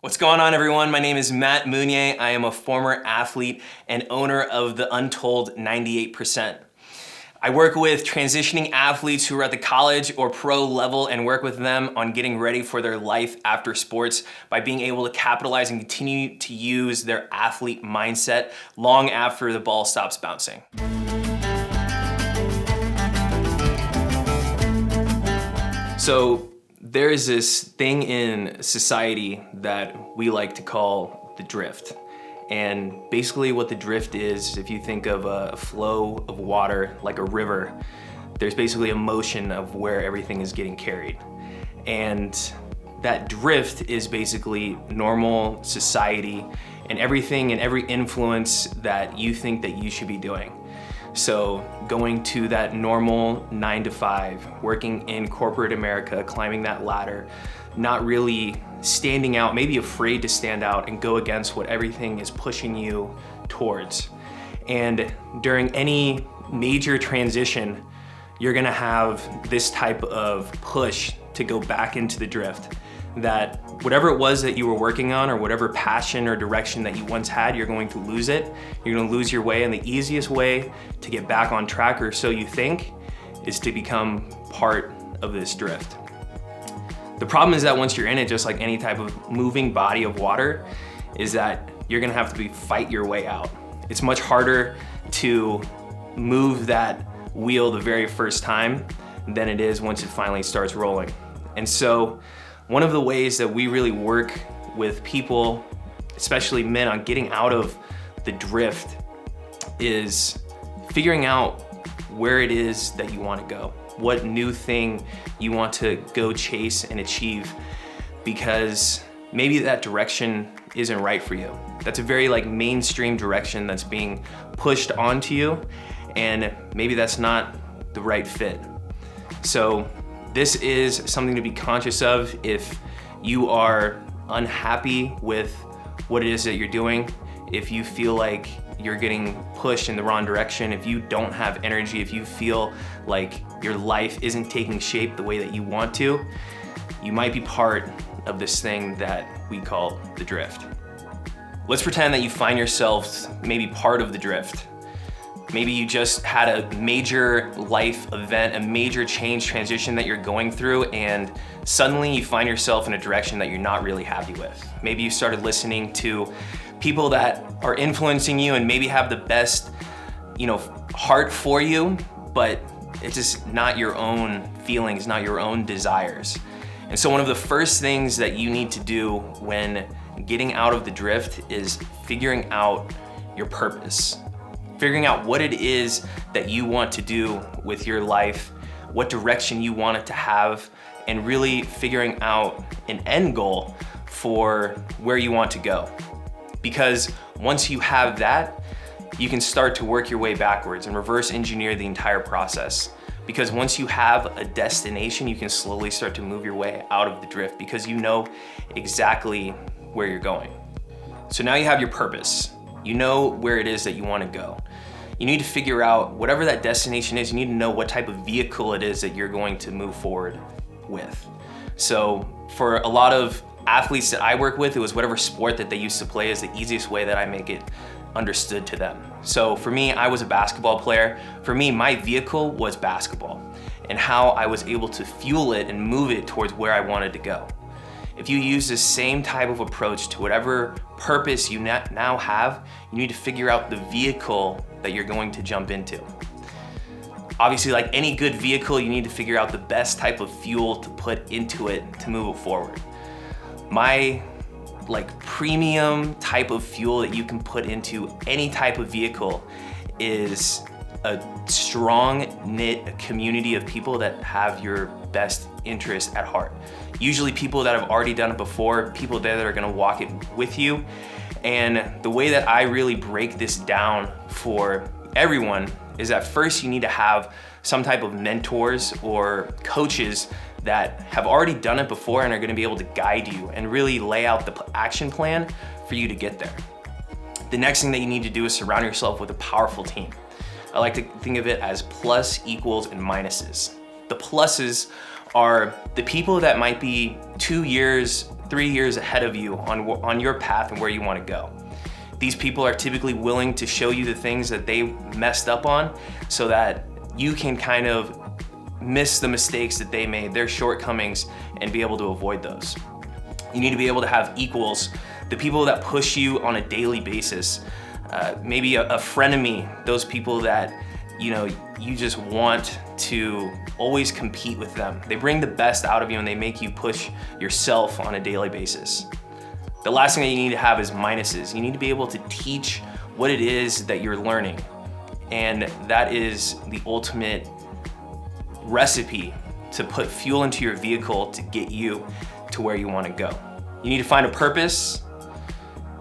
What's going on, everyone? My name is Matt Mounier. I am a former athlete and owner of the Untold 98%. I work with transitioning athletes who are at the college or pro level and work with them on getting ready for their life after sports by being able to capitalize and continue to use their athlete mindset long after the ball stops bouncing. So there is this thing in society that we like to call the drift. And basically what the drift is, if you think of a flow of water like a river, there's basically a motion of where everything is getting carried. And that drift is basically normal society and everything and every influence that you think that you should be doing. So going to that normal 9 to 5, working in corporate America, climbing that ladder, not really standing out, maybe afraid to stand out and go against what everything is pushing you towards. And during any major transition, you're gonna have this type of push to go back into the drift. That whatever it was that you were working on or whatever passion or direction that you once had, you're going to lose it. You're gonna lose your way, and the easiest way to get back on track, or so you think, is to become part of this drift. The problem is that once you're in it, just like any type of moving body of water, is that you're gonna have to fight your way out. It's much harder to move that wheel the very first time than it is once it finally starts rolling. And so one of the ways that we really work with people, especially men, on getting out of the drift is figuring out where it is that you want to go, what new thing you want to go chase and achieve, because maybe that direction isn't right for you. That's a very mainstream direction that's being pushed onto you, and maybe that's not the right fit. So this is something to be conscious of if you are unhappy with what it is that you're doing, if you feel like you're getting pushed in the wrong direction, if you don't have energy, if you feel like your life isn't taking shape the way that you want to, you might be part of this thing that we call the drift. Let's pretend that you find yourself maybe part of the drift. Maybe you just had a major life event, a major change transition that you're going through, and suddenly you find yourself in a direction that you're not really happy with. Maybe you started listening to people that are influencing you and maybe have the best, heart for you, but it's just not your own feelings, not your own desires. And so one of the first things that you need to do when getting out of the drift is figuring out your purpose. Figuring out what it is that you want to do with your life, what direction you want it to have, and really figuring out an end goal for where you want to go. Because once you have that, you can start to work your way backwards and reverse engineer the entire process. Because once you have a destination, you can slowly start to move your way out of the drift because you know exactly where you're going. So now you have your purpose. You know where it is that you want to go. You need to figure out whatever that destination is, you need to know what type of vehicle it is that you're going to move forward with. So for a lot of athletes that I work with, it was whatever sport that they used to play is the easiest way that I make it understood to them. So for me, I was a basketball player. For me, my vehicle was basketball and how I was able to fuel it and move it towards where I wanted to go. If you use the same type of approach to whatever purpose you now have, you need to figure out the vehicle that you're going to jump into. Obviously, like any good vehicle, you need to figure out the best type of fuel to put into it to move it forward. My premium type of fuel that you can put into any type of vehicle is a strong knit community of people that have your best interest at heart. Usually people that have already done it before, people there that are gonna walk it with you. And the way that I really break this down for everyone is that first you need to have some type of mentors or coaches that have already done it before and are gonna be able to guide you and really lay out the action plan for you to get there. The next thing that you need to do is surround yourself with a powerful team. I like to think of it as plus, equals, and minuses. The pluses are the people that might be 2 years 3 years ahead of you on your path and where you want to go. These people are typically willing to show you the things that they messed up on so that you can kind of miss the mistakes that they made, their shortcomings, and be able to avoid those. You need to be able to have equals, the people that push you on a daily basis. Maybe a frenemy, those people that you just want to always compete with them. They bring the best out of you and they make you push yourself on a daily basis. The last thing that you need to have is minuses. You need to be able to teach what it is that you're learning. And that is the ultimate recipe to put fuel into your vehicle to get you to where you want to go. You need to find a purpose.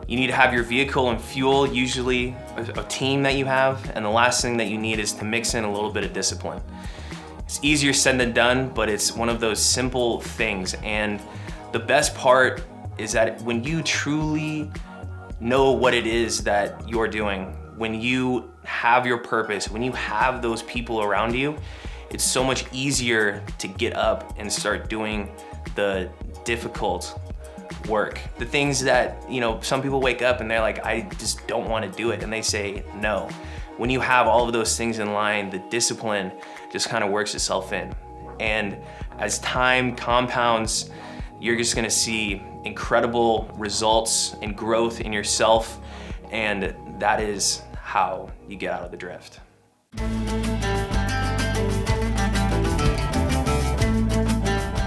You need to have your vehicle and fuel, usually a team that you have. And the last thing that you need is to mix in a little bit of discipline. It's easier said than done, but it's one of those simple things. And the best part is that when you truly know what it is that you're doing, when you have your purpose, when you have those people around you, it's so much easier to get up and start doing the difficult work. The things that, some people wake up and they're like, I just don't want to do it. And they say no. When you have all of those things in line, the discipline just kind of works itself in. And as time compounds, you're just gonna see incredible results and growth in yourself. And that is how you get out of the drift.